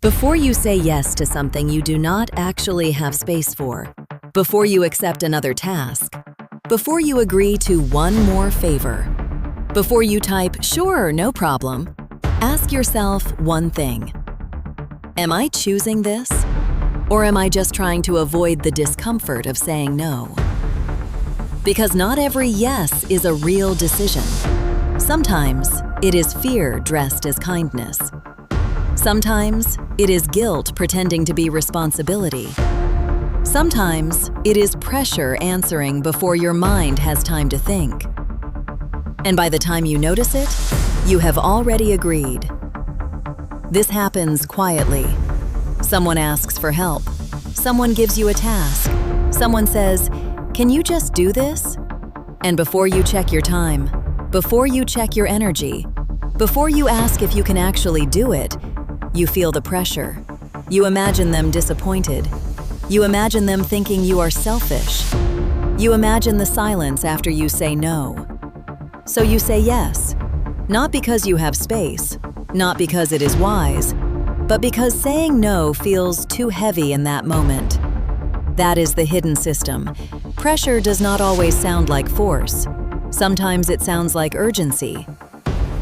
Before you say yes to something you do not actually have space for, before you accept another task, before you agree to one more favor, before you type, "Sure, no problem," ask yourself one thing. Am I choosing this? Or am I just trying to avoid the discomfort of saying no? Because not every yes is a real decision. Sometimes it is fear dressed as kindness. Sometimes it is guilt pretending to be responsibility. Sometimes it is pressure answering before your mind has time to think. And by the time you notice it, you have already agreed. This happens quietly. Someone asks for help. Someone gives you a task. Someone says, "Can you just do this?" And before you check your time, before you check your energy, before you ask if you can actually do it, you feel the pressure. You imagine them disappointed. You imagine them thinking you are selfish. You imagine the silence after you say no. So you say yes, not because you have space, not because it is wise, but because saying no feels too heavy in that moment. That is the hidden system. Pressure does not always sound like force. Sometimes it sounds like urgency.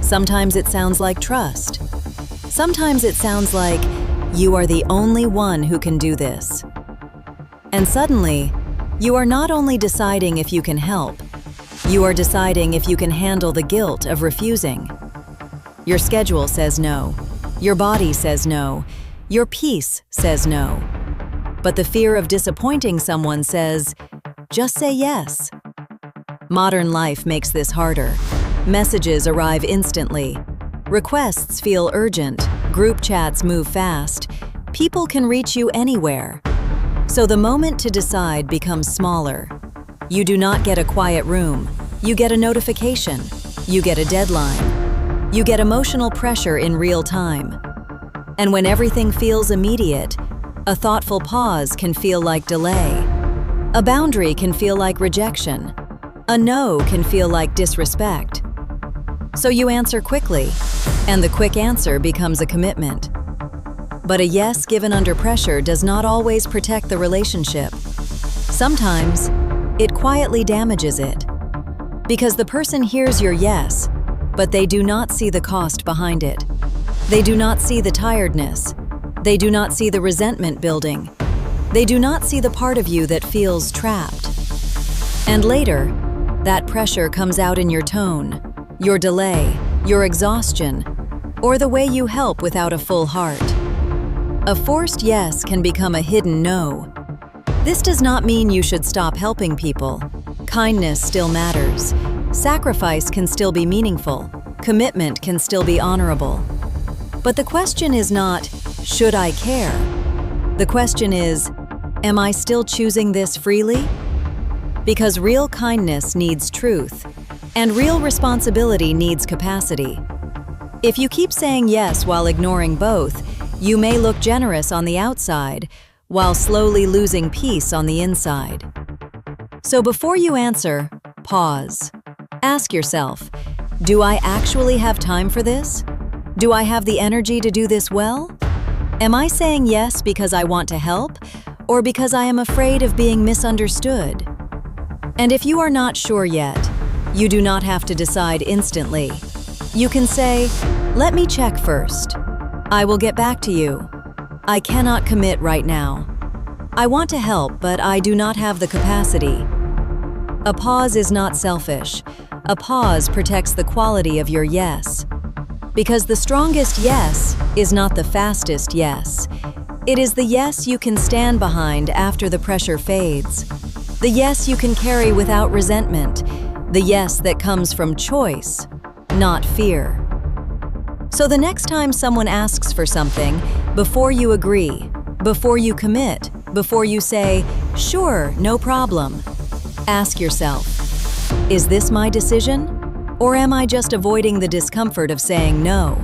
Sometimes it sounds like trust. Sometimes it sounds like, "You are the only one who can do this." And suddenly, you are not only deciding if you can help, you are deciding if you can handle the guilt of refusing. Your schedule says no. Your body says no. Your peace says no. But the fear of disappointing someone says, "Just say yes." Modern life makes this harder. Messages arrive instantly. Requests feel urgent. Group chats move fast. People can reach you anywhere. So the moment to decide becomes smaller. You do not get a quiet room. You get a notification. You get a deadline. You get emotional pressure in real time. And when everything feels immediate, a thoughtful pause can feel like delay. A boundary can feel like rejection. A no can feel like disrespect. So you answer quickly, and the quick answer becomes a commitment. But a yes given under pressure does not always protect the relationship. Sometimes, it quietly damages it. Because the person hears your yes, but they do not see the cost behind it. They do not see the tiredness. They do not see the resentment building. They do not see the part of you that feels trapped. And later, that pressure comes out in your tone, your delay, your exhaustion, or the way you help without a full heart. A forced yes can become a hidden no. This does not mean you should stop helping people. Kindness still matters. Sacrifice can still be meaningful. Commitment can still be honorable. But the question is not, should I care? The question is, am I still choosing this freely? Because real kindness needs truth, and real responsibility needs capacity. If you keep saying yes while ignoring both, you may look generous on the outside, while slowly losing peace on the inside. So before you answer, pause. Ask yourself, do I actually have time for this? Do I have the energy to do this well? Am I saying yes because I want to help, or because I am afraid of being misunderstood? And if you are not sure yet, you do not have to decide instantly. You can say, "Let me check first. I will get back to you. I cannot commit right now. I want to help, but I do not have the capacity." A pause is not selfish. A pause protects the quality of your yes. Because the strongest yes is not the fastest yes. It is the yes you can stand behind after the pressure fades. The yes you can carry without resentment. The yes that comes from choice, not fear. So the next time someone asks for something, before you agree, before you commit, before you say, "Sure, no problem," ask yourself, is this my decision? Or am I just avoiding the discomfort of saying no?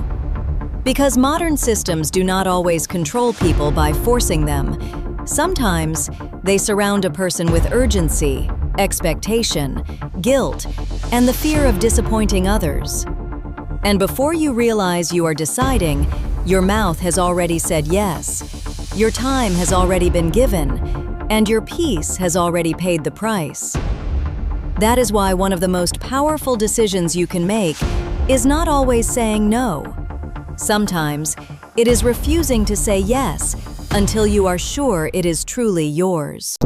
Because modern systems do not always control people by forcing them. Sometimes they surround a person with urgency, expectation, guilt, and the fear of disappointing others. And before you realize you are deciding, Your mouth has already said yes, your time has already been given, and your peace has already paid the price. That is why one of the most powerful decisions you can make is not always saying no. Sometimes, it is refusing to say yes until you are sure it is truly yours.